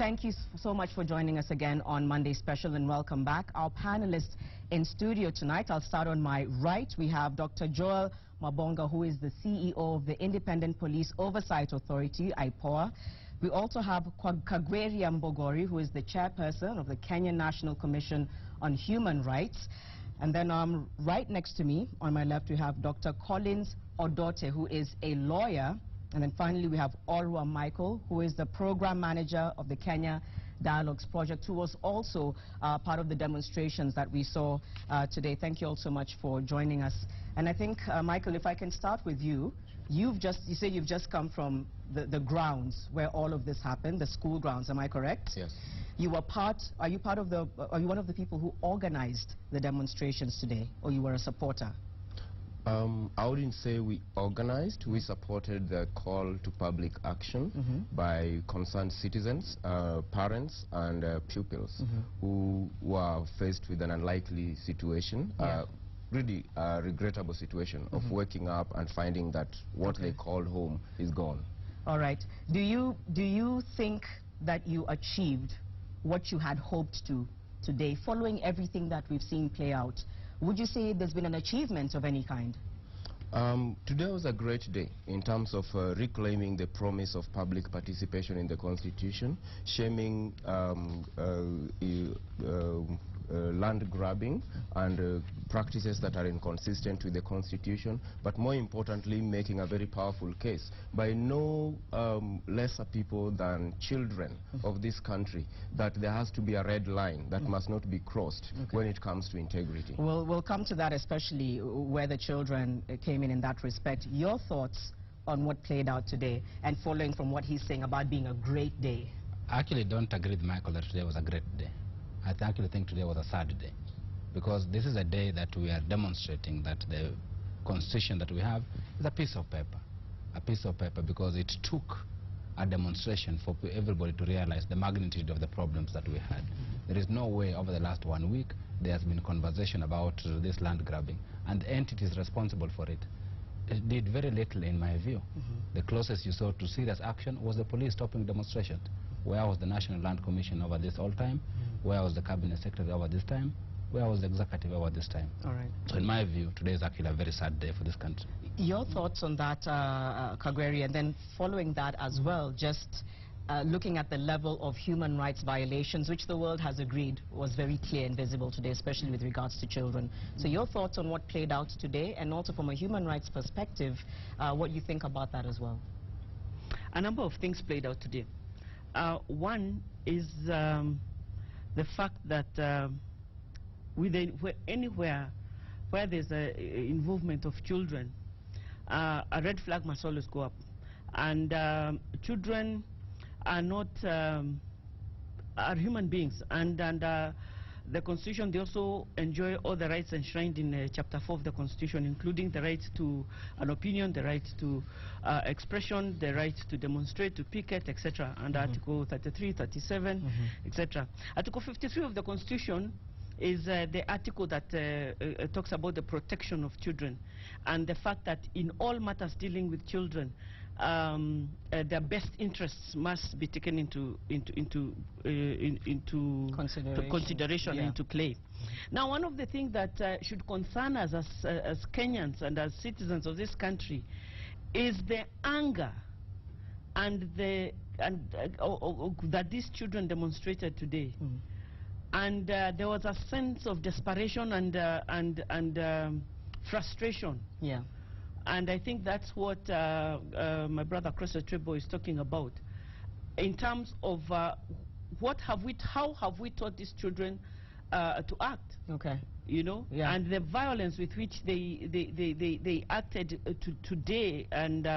Thank you so much for joining us again on Monday Special, and welcome back. Our panelists in studio tonight, I'll start on my right. We have Dr. Joel Mabonga, who is the CEO of the Independent Police Oversight Authority, IPOA. We also have Kagweria Mbogori, who is the chairperson of the Kenya National Commission on Human Rights. And then right next to me, on my left, we have Dr. Collins Odote, who is a lawyer. And then finally, we have Orwa Michael, who is the program manager of the Kenya Dialogues Project, who was also part of the demonstrations that we saw today. Thank you all so much for joining us. And I think, Michael, if I can start with you, you say you've just come from the grounds where all of this happened, the school grounds. Am I correct? Yes. Are you one of the people who organized the demonstrations today, or you were a supporter? I wouldn't say we organized. We supported the call to public action by concerned citizens, parents and pupils who were faced with an unlikely situation, really a regrettable situation of waking up and finding that what they called home is gone. All right. Do you think that you achieved what you had hoped to today, following everything that we've seen play out? Would you say there's been an achievement of any kind? Today was a great day in terms of reclaiming the promise of public participation in the Constitution, shaming land grabbing and practices that are inconsistent with the Constitution, but more importantly making a very powerful case by no lesser people than children of this country that there has to be a red line that must not be crossed when it comes to integrity. We'll come to that, especially where the children came in that respect. Your thoughts on what played out today, and following from what he's saying about being a great day? I actually don't agree with Michael that today was a great day. I actually think today was a sad day, because this is a day that we are demonstrating that the Constitution that we have is a piece of paper. A piece of paper, because it took a demonstration for everybody to realize the magnitude of the problems that we had. There is no way over the last 1 week there has been conversation about this land grabbing, and the entities responsible for it did very little in my view. The closest you saw to serious action was the police stopping demonstrations. Where was the National Land Commission over this all time? Where was the Cabinet Secretary over this time? Where was the executive over this time? All right. So in my view, today is actually a very sad day for this country. Your thoughts on that, Kagweri, and then following that as well, just looking at the level of human rights violations, which the world has agreed was very clear and visible today, especially with regards to children. So your thoughts on what played out today, and also from a human rights perspective, what you think about that as well? A number of things played out today. One is the fact that anywhere where there's a involvement of children, a red flag must always go up. And children are not are human beings, and the Constitution, they also enjoy all the rights enshrined in Chapter 4 of the Constitution, including the right to an opinion, the right to expression, the right to demonstrate, to picket, etc. And Article 33, 37, etc. Article 53 of the Constitution is the article that talks about the protection of children, and the fact that in all matters dealing with children, their best interests must be taken into consideration and into play. Now, one of the things that should concern us as Kenyans and as citizens of this country is the anger and that these children demonstrated today. And there was a sense of desperation and frustration. Yeah. And I think that's what my brother Chris Trebo is talking about, in terms of how have we taught these children to act? Okay. You know, and the violence with which they acted today, and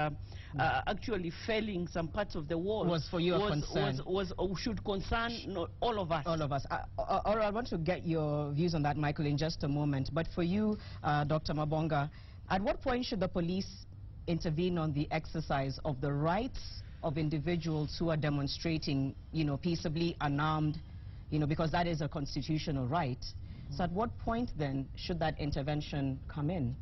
actually failing some parts of the world, was for you a concern. Should concern all of us. All of us. I want to get your views on that, Michael, in just a moment. But for you, Dr. Mabonga, at what point should the police intervene on the exercise of the rights of individuals who are demonstrating, peaceably, unarmed, because that is a constitutional right? So at what point then should that intervention come in?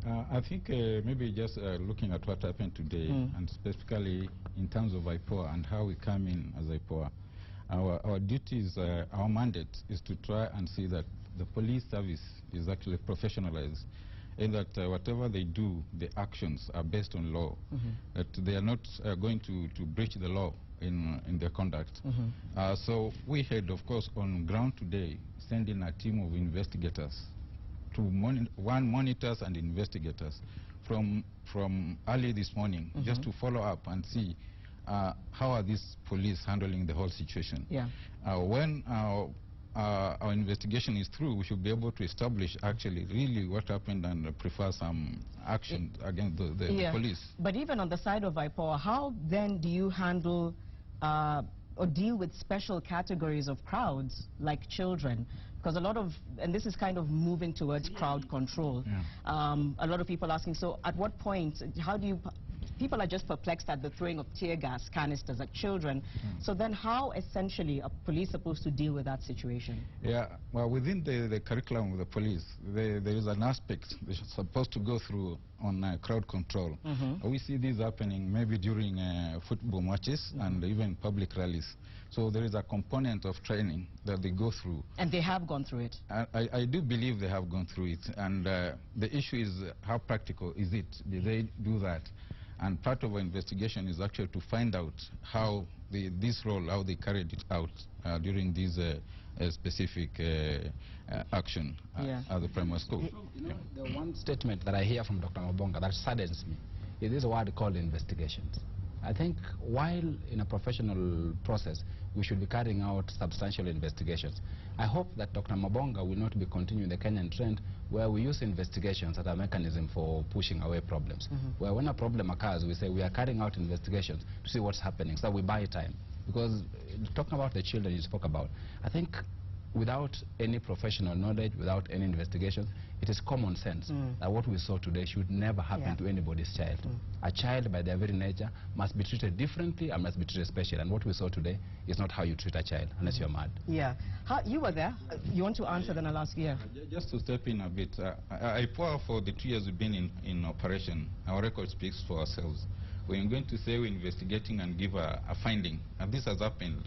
I think maybe just looking at what happened today, and specifically in terms of IPOA and how we come in as IPOA, Our duty is, our mandate is to try and see that the police service is actually professionalized, and that whatever they do, the actions are based on law, that they are not going to breach the law in their conduct. So we had, of course, on ground today, sending a team of investigators to monitors and investigators from early this morning, just to follow up and see how are these police handling the whole situation. Yeah. When our investigation is through, we should be able to establish actually really what happened and prefer some action against the police. But even on the side of IPOA, how then do you handle or deal with special categories of crowds like children? Because a lot of, and this is kind of moving towards crowd control. A lot of people asking, so at what point, how do you, people are just perplexed at the throwing of tear gas canisters at children. So then how essentially are police supposed to deal with that situation? Yeah, well, within the curriculum of the police, there is an aspect they're supposed to go through on crowd control. We see this happening maybe during football matches and even public rallies. So there is a component of training that they go through. And they have gone through it? I do believe they have gone through it. And the issue is how practical is it? Did they do that? And part of our investigation is actually to find out how this role, how they carried it out during this specific action at the primary school. You know, the one statement that I hear from Dr. Mabonga that saddens me is this word called investigations. I think while in a professional process, we should be carrying out substantial investigations. I hope that Dr. Mabonga will not be continuing the Kenyan trend where we use investigations as a mechanism for pushing away problems. Where when a problem occurs, we say we are carrying out investigations to see what's happening, so we buy time. Because talking about the children you spoke about, I think without any professional knowledge, without any investigations, it is common sense that what we saw today should never happen to anybody's child. A child, by their very nature, must be treated differently and must be treated specially. And what we saw today is not how you treat a child, unless you're mad. Yeah. You were there. You want to answer, then I'll ask you. Just to step in a bit, IPOA, for the 2 years we've been in operation, our record speaks for ourselves. We're going to say we're investigating and give a finding. And this has happened.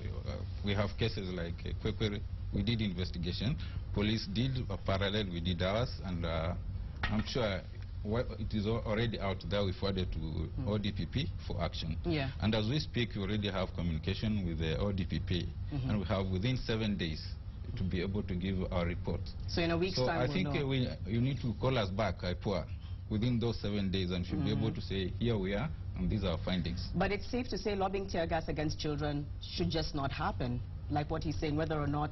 We have cases like Kwekwere. We did investigation. Police did a parallel. We did ours. And I'm sure it is already out there. We forwarded to ODPP for action. Yeah. And as we speak, we already have communication with the ODPP. And we have within 7 days to be able to give our report. So in a week's time, I think you need to call us back, IPOA, within those 7 days, and should be able to say, here we are, and these are our findings. But it's safe to say lobbing tear gas against children should just not happen, like what he's saying, whether or not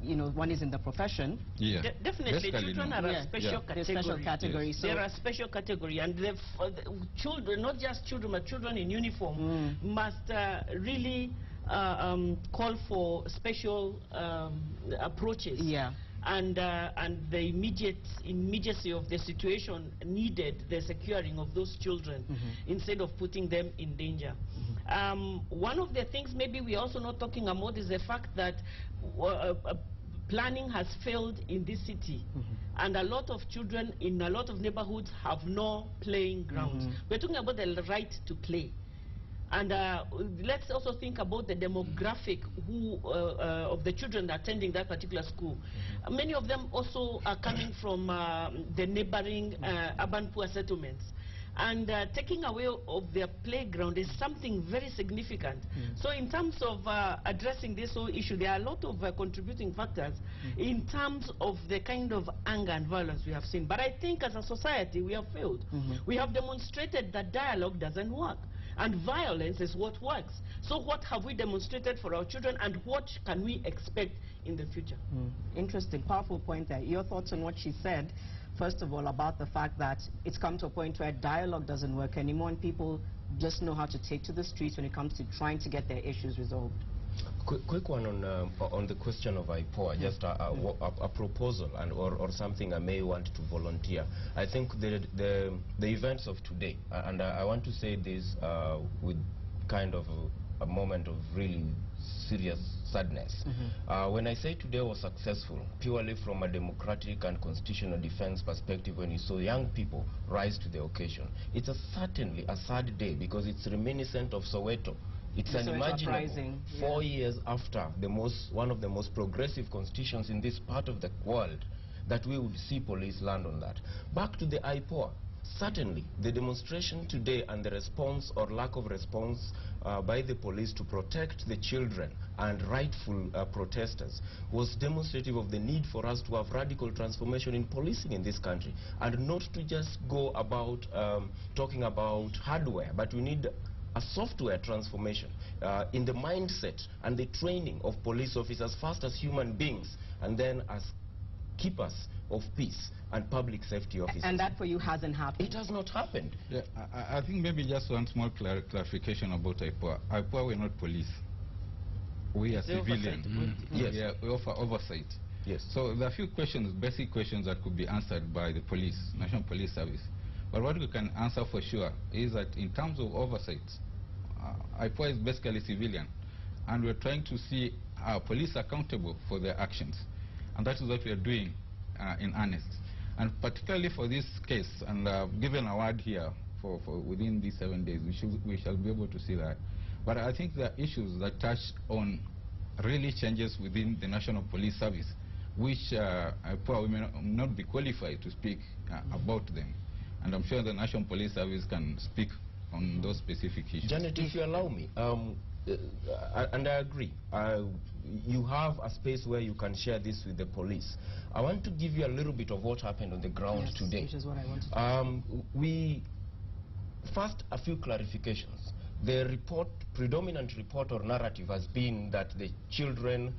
you know, one is in the profession. Yeah. Definitely, children are a special category. Special category. So they're a special category, and the children, not just children, but children in uniform, must really call for special approaches. Yeah. And the immediacy of the situation needed the securing of those children instead of putting them in danger. One of the things maybe we're also not talking about is the fact that planning has failed in this city, and a lot of children in a lot of neighborhoods have no playing grounds. We're talking about the right to play. And let's also think about the demographic of the children attending that particular school. Many of them also are coming from the neighboring urban poor settlements. And taking away of their playground is something very significant. So in terms of addressing this whole issue, there are a lot of contributing factors in terms of the kind of anger and violence we have seen. But I think as a society, we have failed. We have demonstrated that dialogue doesn't work. And violence is what works. So what have we demonstrated for our children, and what can we expect in the future? Interesting, powerful point there. Your thoughts on what she said, first of all, about the fact that it's come to a point where dialogue doesn't work anymore, and people just know how to take to the streets when it comes to trying to get their issues resolved. Quick one on the question of IPOA, just a proposal or something I may want to volunteer. I think the events of today, and I want to say this with kind of a moment of really serious sadness. When I say today was successful, purely from a democratic and constitutional defense perspective, when you saw young people rise to the occasion, it's certainly a sad day because it's reminiscent of Soweto It's unimaginable. 4 years after one of the most progressive constitutions in this part of the world, that we would see police land on that. Back to the IPOA. Certainly, the demonstration today and the response or lack of response by the police to protect the children and rightful protesters was demonstrative of the need for us to have radical transformation in policing in this country, and not to just go about talking about hardware, but we need a software transformation in the mindset and the training of police officers, first as human beings and then as keepers of peace and public safety officers. And that for you hasn't happened? It has not happened. Yeah, I think maybe just one small clarification about IPOA. IPOA, we're not police. We are civilian. Yes. Yeah, we offer oversight. Yes. So there are a few questions, basic questions that could be answered by the police, National Police Service. But what we can answer for sure is that in terms of oversight, IPOA is basically civilian. And we're trying to see our police accountable for their actions. And that is what we are doing in earnest. And particularly for this case, and given a word here for within these 7 days, we shall be able to see that. But I think there are issues that touch on really changes within the National Police Service, which we may not be qualified to speak about them. And I'm sure the National Police Service can speak on those specific issues. Janet, if you allow me, and I agree, you have a space where you can share this with the police. I want to give you a little bit of what happened on the ground today. Which is what I wanted to First, a few clarifications. The predominant report or narrative has been that the children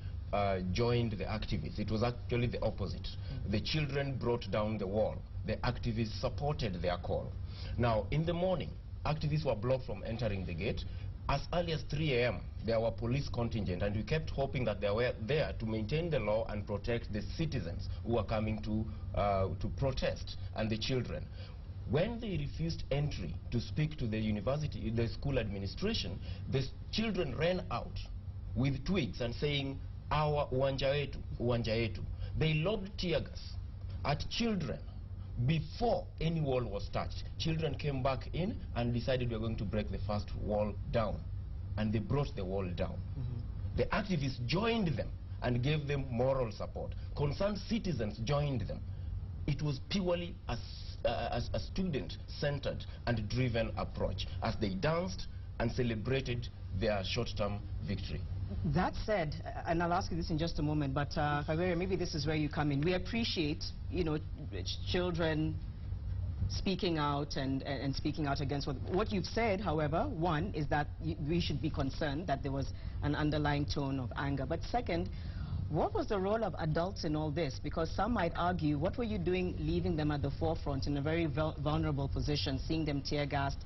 joined the activists. It was actually the opposite. The children brought down the wall. The activists supported their call. Now, in the morning, activists were blocked from entering the gate. As early as 3 a.m., there were police contingent, and we kept hoping that they were there to maintain the law and protect the citizens who were coming to protest, and the children. When they refused entry to speak to the school administration, the children ran out with twigs and saying, "Our uwanja wetu, uwanja yetu." They lobbed tear gas at children before any wall was touched. Children came back in and decided we were going to break the first wall down, and they brought the wall down. The activists joined them and gave them moral support. Concerned citizens joined them. It was purely a student-centered and driven approach as they danced and celebrated their short-term victory. That said, and I'll ask you this in just a moment, but Fabiola, maybe this is where you come in. We appreciate, children speaking out and speaking out against what you've said. However, one is that we should be concerned that there was an underlying tone of anger. But second, what was the role of adults in all this? Because some might argue, what were you doing leaving them at the forefront in a very vulnerable position, seeing them tear-gassed,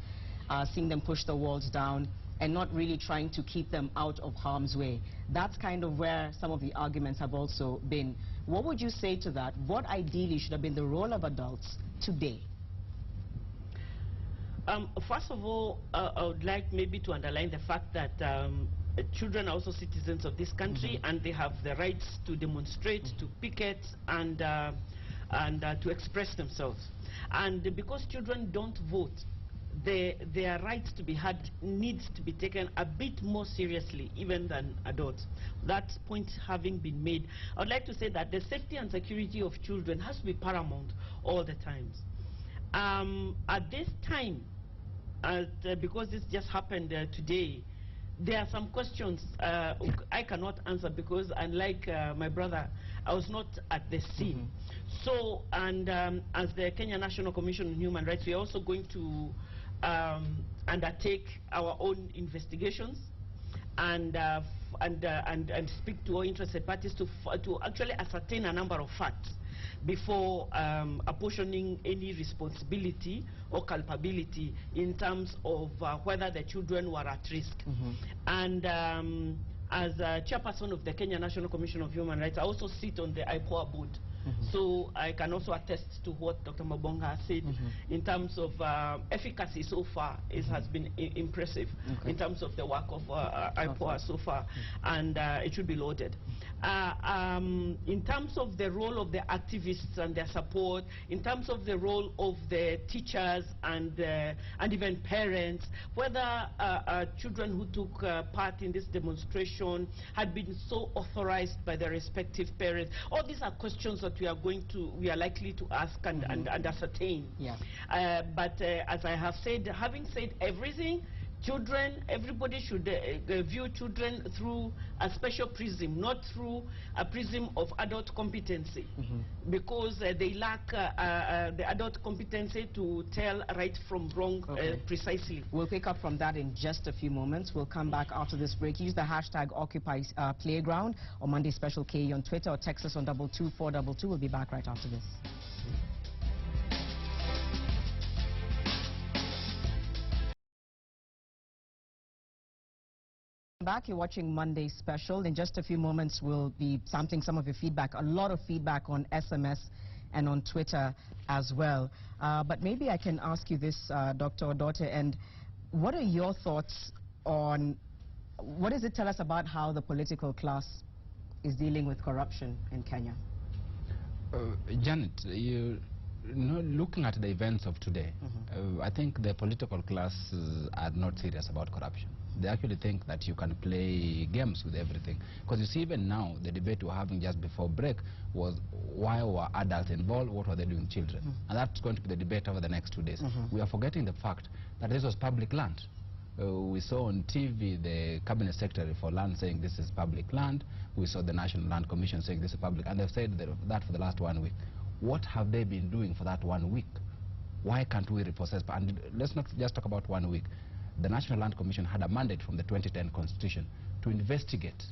seeing them push the walls down, and not really trying to keep them out of harm's way? That's kind of where some of the arguments have also been. What would you say to that? What ideally should have been the role of adults today? First of all, I would like maybe to underline the fact that children are also citizens of this country, and they have the rights to demonstrate, to picket, and to express themselves. And because children don't vote, their rights to be heard needs to be taken a bit more seriously even than adults. That point having been made, I would like to say that the safety and security of children has to be paramount all the times. At this time, because this just happened today, there are some questions I cannot answer because, unlike my brother, I was not at the scene. So, and as the Kenya National Commission on Human Rights, we are also going to undertake our own investigations and speak to all interested parties to actually ascertain a number of facts before apportioning any responsibility or culpability in terms of whether the children were at risk. And as chairperson of the Kenya National Commission of Human Rights, I also sit on the IPOA board. So I can also attest to what Dr. Mabonga has said in terms of efficacy so far. It has been impressive in terms of the work of IPOA so far, and it should be lauded. In terms of the role of the activists and their support, in terms of the role of the teachers and even parents, whether children who took part in this demonstration had been so authorized by their respective parents, all these are questions that we are likely to ask and ascertain. Yeah. But as I have said, having said everything, children, everybody should view children through a special prism, not through a prism of adult competency, because they lack the adult competency to tell right from wrong precisely. We'll pick up from that in just a few moments. We'll come back after this break. Use the hashtag Occupy Playground or Monday Special KE on Twitter, or text us on 22422. We'll be back right after this. Back, you're watching Monday Special. In just a few moments, we'll be sampling some of your feedback. A lot of feedback on SMS and on Twitter as well. But maybe I can ask you this, Dr. Odote, and what are your thoughts on, what does it tell us about how the political class is dealing with corruption in Kenya? Janet, looking at the events of today, I think the political class are not serious about corruption. They actually think that you can play games with everything. Because you see, even now, the debate we're having just before break was, why were adults involved, what were they doing children? And that's going to be the debate over the next 2 days. We are forgetting the fact that this was public land. We saw on TV the Cabinet Secretary for Land saying this is public land. We saw the National Land Commission saying this is public, and they've said that for the last 1 week. What have they been doing for that 1 week? Why can't we repossess? And let's not just talk about 1 week. The National Land Commission had a mandate from the 2010 Constitution to investigate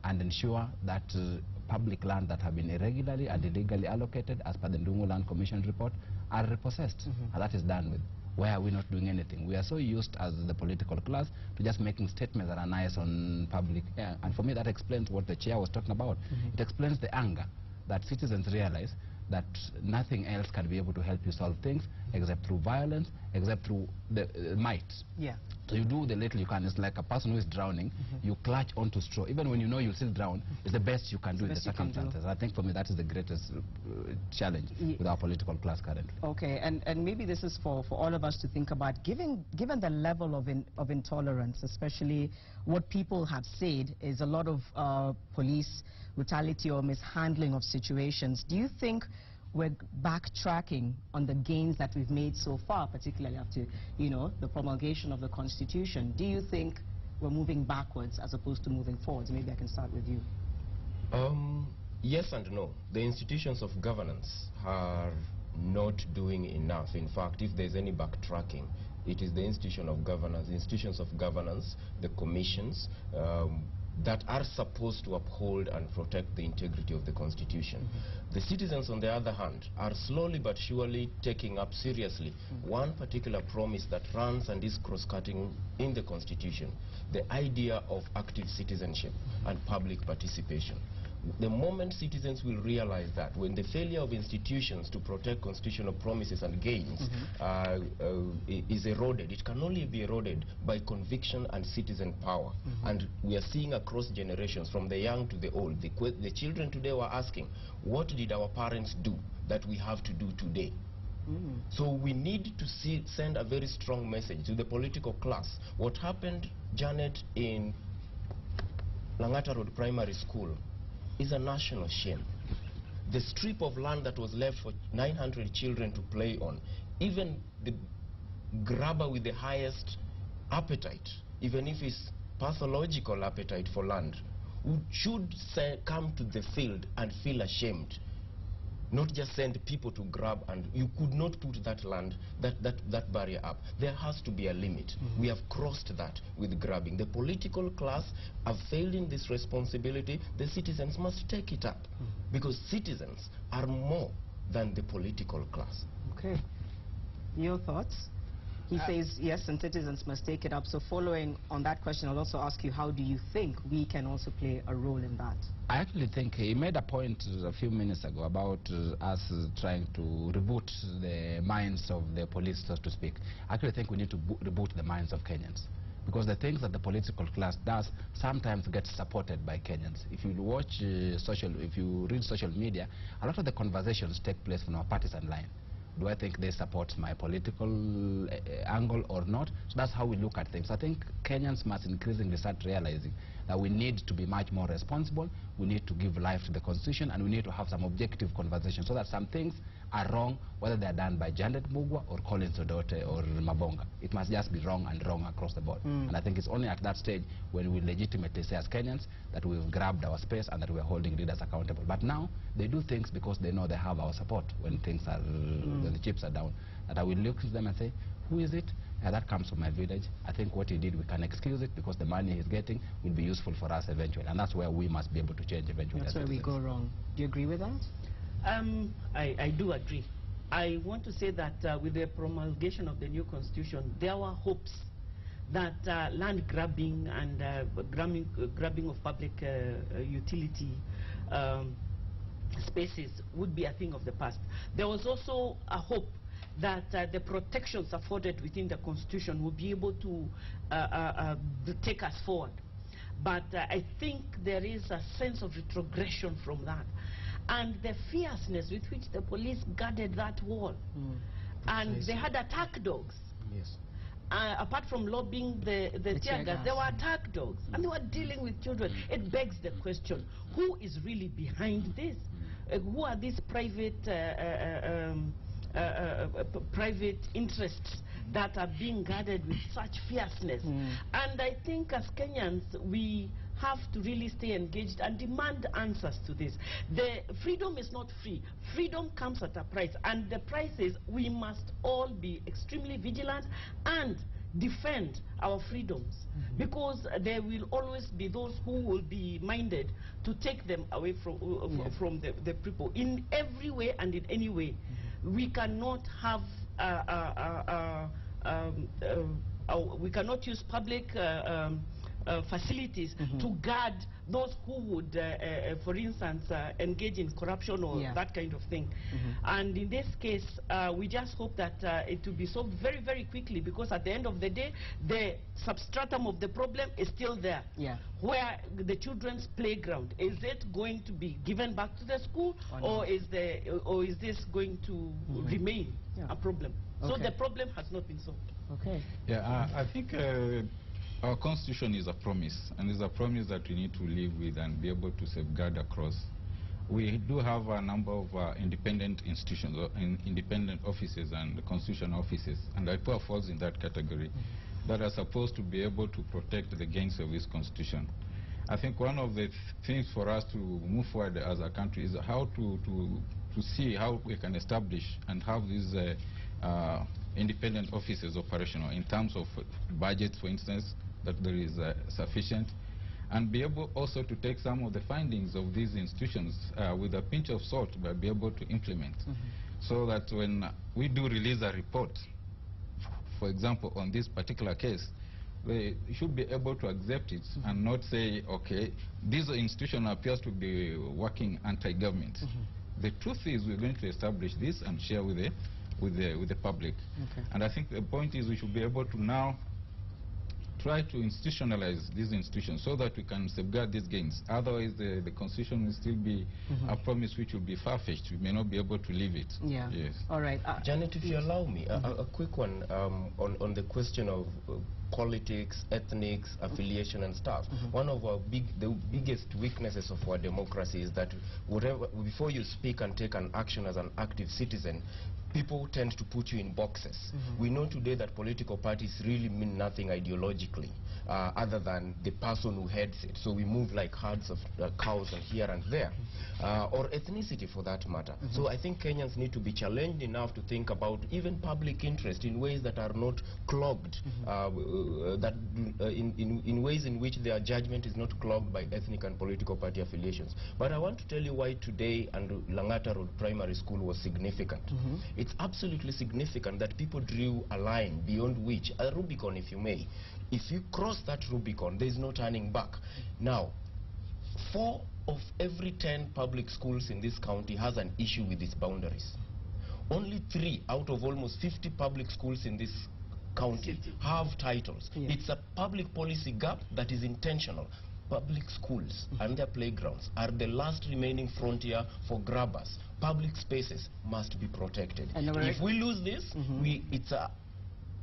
and ensure that public land that have been irregularly and illegally allocated, as per the Ndungu Land Commission report, are repossessed. And that is done with. Why are we not doing anything? We are so used as the political class to just making statements that are nice on public air. And for me, that explains what the chair was talking about. It explains the anger that citizens realize that nothing else can be able to help you solve things except through violence, except through the might. Yeah. So you do the little you can. It's like a person who is drowning, you clutch onto straw. Even when you know you'll still drown, it's the best you can do in the circumstances. I think for me that is the greatest challenge with our political class currently. Okay, and maybe this is for all of us to think about. Given the level of intolerance, especially what people have said is a lot of police brutality or mishandling of situations, do you think we're backtracking on the gains that we've made so far, particularly after, the promulgation of the Constitution? Do you think we're moving backwards as opposed to moving forwards? Maybe I can start with you. Yes and no. The institutions of governance are not doing enough. In fact, if there's any backtracking, it is the institutions of governance, the commissions, that are supposed to uphold and protect the integrity of the Constitution. The citizens, on the other hand, are slowly but surely taking up seriously one particular promise that runs and is cross-cutting in the Constitution, the idea of active citizenship and public participation. The moment citizens will realize that, when the failure of institutions to protect constitutional promises and gains is eroded, it can only be eroded by conviction and citizen power. And we are seeing across generations, from the young to the old. The children today were asking, what did our parents do that we have to do today? So we need to send a very strong message to the political class. What happened, Janet, in Langata Road Primary School is a national shame. The strip of land that was left for 900 children to play on, even the grabber with the highest appetite, even if it's pathological appetite for land, should come to the field and feel ashamed, not just send people to grab. And you could not put that land, that barrier up. There has to be a limit. We have crossed that with grabbing. The political class have failed in this responsibility. The citizens must take it up, because citizens are more than the political class. Okay. Your thoughts? He says yes, and citizens must take it up. So following on that question, I'll also ask you, how do you think we can also play a role in that? I actually think he made a point a few minutes ago about us trying to reboot the minds of the police, so to speak. I actually think we need to reboot the minds of Kenyans, because the things that the political class does sometimes get supported by Kenyans. If you watch if you read social media, a lot of the conversations take place from a partisan line. Do I think they support my political angle or not? So that's how we look at things. I think Kenyans must increasingly start realizing that we need to be much more responsible, we need to give life to the Constitution, and we need to have some objective conversation so that some things are wrong, whether they're done by Janet Mugwa or Collins Odote or Mabonga. It must just be wrong and wrong across the board. And I think it's only at that stage when we legitimately say as Kenyans that we've grabbed our space and that we're holding leaders accountable. But now they do things because they know they have our support when things are, when the chips are down. That I will look at them and say, who is it? That comes from my village. I think what he did, we can excuse it because the money he's getting will be useful for us eventually. And that's where we must be able to change eventually. That's where we go wrong. Do you agree with that? I do agree. I want to say that with the promulgation of the new constitution, there were hopes that land grabbing and grabbing of public utility spaces would be a thing of the past. There was also a hope that the protections afforded within the constitution will be able to take us forward. But I think there is a sense of retrogression from that. And the fierceness with which the police guarded that wall. And they had attack dogs. Yes. Apart from lobbying the tear gas, there were attack dogs. And they were dealing with children. It begs the question, who is really behind this? Who are these private private interests that are being guarded with such fierceness? And I think as Kenyans, we have to really stay engaged and demand answers to this. The freedom is not free. Freedom comes at a price, and the price is we must all be extremely vigilant and defend our freedoms, because there will always be those who will be minded to take them away from the people in every way and in any way. We cannot have we cannot use public facilities to guard those who would, for instance, engage in corruption or that kind of thing. And in this case, we just hope that it will be solved very, very quickly, because at the end of the day, the substratum of the problem is still there. Where the children's playground, is it going to be given back to the school, or is this going to remain a problem? So the problem has not been solved. Yeah, I think our constitution is a promise, and it's a promise that we need to live with and be able to safeguard across. We do have a number of independent institutions, or independent offices and constitutional offices, and IPOA falls in that category, that are supposed to be able to protect the gains of this constitution. I think one of the things for us to move forward as a country is how to see how we can establish and have these independent offices operational in terms of budgets, for instance, that there is sufficient, and be able also to take some of the findings of these institutions with a pinch of salt, but be able to implement, so that when we do release a report, for example, on this particular case, they should be able to accept it and not say, okay, this institution appears to be working anti-government. The truth is we're going to establish this and share with the public. And I think the point is we should be able to now try to institutionalize these institutions so that we can safeguard these gains. Otherwise, the constitution will still be a promise which will be far-fetched. We may not be able to live it. Yes. All right. Janet, if you allow me, a quick one on the question of politics, ethnics, affiliation and stuff. One of our the biggest weaknesses of our democracy is that before you speak and take an action as an active citizen, people tend to put you in boxes. We know today that political parties really mean nothing ideologically other than the person who heads it. So we move like herds of cows and here and there, or ethnicity for that matter. So I think Kenyans need to be challenged enough to think about even public interest in ways that are not clogged in ways in which their judgment is not clogged by ethnic and political party affiliations. But I want to tell you why today and Langata Road Primary School was significant. It's absolutely significant that people drew a line beyond which, a Rubicon if you may, if you cross that Rubicon, there is no turning back. Now, 4 of every 10 public schools in this county has an issue with its boundaries. Only 3 out of almost 50 public schools in this county have titles. It's a public policy gap that is intentional. Public schools and their playgrounds are the last remaining frontier for grabbers. Public spaces must be protected. If we lose this,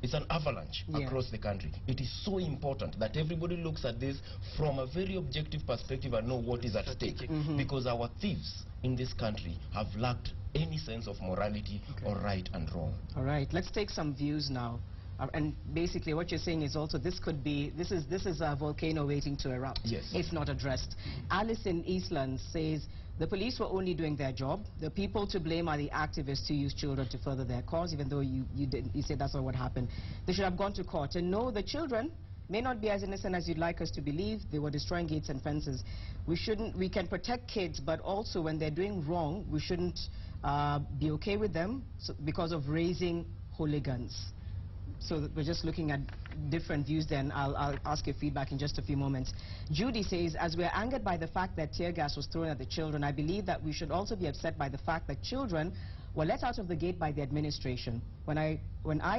it's an avalanche across the country. It is so important that everybody looks at this from a very objective perspective and know what is at stake. Because our thieves in this country have lacked any sense of morality or right and wrong. All right, let's take some views now. And basically what you're saying is also this is a volcano waiting to erupt if not addressed. Alice in Eastland says the police were only doing their job. The people to blame are the activists who use children to further their cause, even though you said that's not what happened. They should have gone to court. And no, the children may not be as innocent as you'd like us to believe. They were destroying gates and fences. We can protect kids, but also when they're doing wrong, we shouldn't be okay with them because of raising hooligans. So we're just looking at different views then. I'll ask your feedback in just a few moments. Judy says, as we're angered by the fact that tear gas was thrown at the children, I believe that we should also be upset by the fact that children were let out of the gate by the administration. When I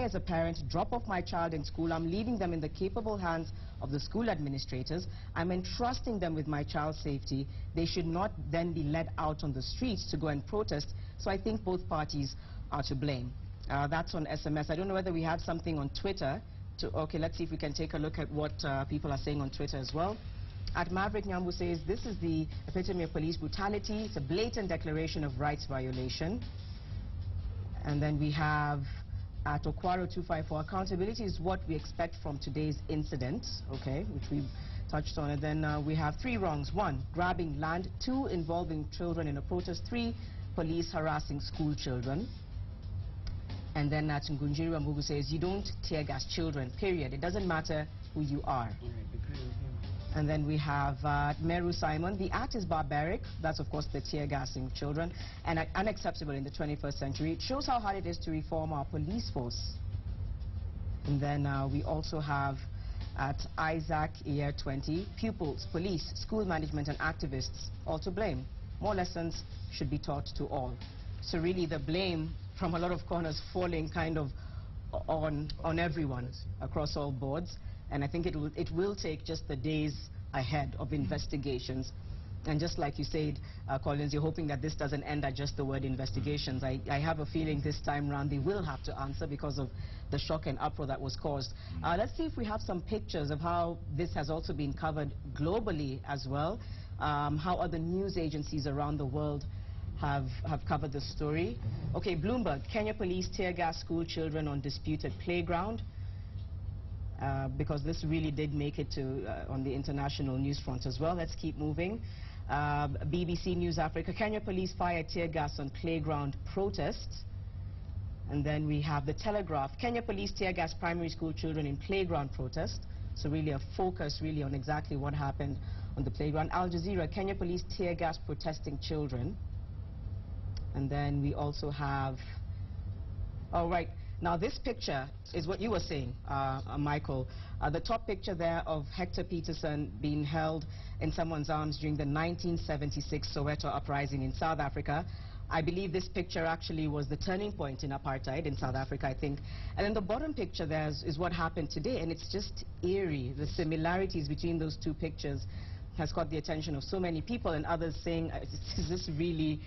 as a parent drop off my child in school, I'm leaving them in the capable hands of the school administrators. I'm entrusting them with my child's safety. They should not then be let out on the streets to go and protest. So I think both parties are to blame. That's on SMS. I don't know whether we have something on Twitter. Okay, let's see if we can take a look at what people are saying on Twitter as well. At Maverick Nyambu says, this is the epitome of police brutality. It's a blatant declaration of rights violation. And then we have at Okwaro 254, accountability is what we expect from today's incident, okay, which we've touched on. And then we have 3 wrongs. 1, grabbing land. 2, involving children in a protest. 3, police harassing school children. And then Ngunjiri Wambugu says, you don't tear gas children, period. It doesn't matter who you are. And then we have Meru Simon. The act is barbaric. That's, of course, the tear gassing children. And unacceptable in the 21st century. It shows how hard it is to reform our police force. And then we also have at Isaac, year 20, pupils, police, school management, and activists, all to blame. More lessons should be taught to all. So really the blame from a lot of corners falling kind of on everyone across all boards. And I think it will take just the days ahead of investigations. And just like you said, Collins, you're hoping that this doesn't end at just the word investigations. I have a feeling this time around they will have to answer because of the shock and uproar that was caused. Let's see if we have some pictures of how this has also been covered globally as well, how other news agencies around the world have covered the story. Okay, Bloomberg, Kenya police tear gas school children on disputed playground. Because this really did make it to on the international news front as well. Let's keep moving. BBC News Africa, Kenya police fire tear gas on playground protests. And then we have the Telegraph, Kenya police tear gas primary school children in playground protest. So really a focus really on exactly what happened on the playground. Al Jazeera, Kenya police tear gas protesting children. And then we also have, oh right, now this picture is what you were saying, Michael. The top picture there of Hector Peterson being held in someone's arms during the 1976 Soweto uprising in South Africa. I believe this picture actually was the turning point in apartheid in South Africa, I think. And then the bottom picture there is what happened today, and it's just eerie. The similarities between those two pictures has caught the attention of so many people, and others saying, is this really,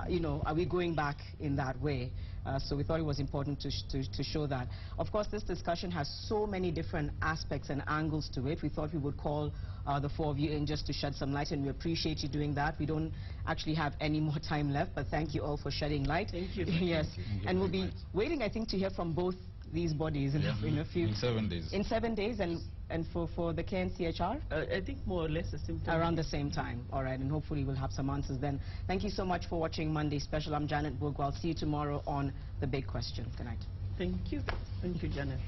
you know, are we going back in that way? So we thought it was important to show that. Of course, this discussion has so many different aspects and angles to it. We thought we would call the 4 of you in just to shed some light, and we appreciate you doing that. We don't actually have any more time left, but thank you all for shedding light. Thank you. Yes, Thank you and we'll be waiting, I think, to hear from both these bodies in a few... In 7 days. In 7 days, and for the KNCHR? I think more or less the same time. Around the same time. All right, and hopefully we'll have some answers then. Thank you so much for watching Monday Special. I'm Janet Bogo. I'll see you tomorrow on The Big Question. Good night. Thank you. Thank you, Janet.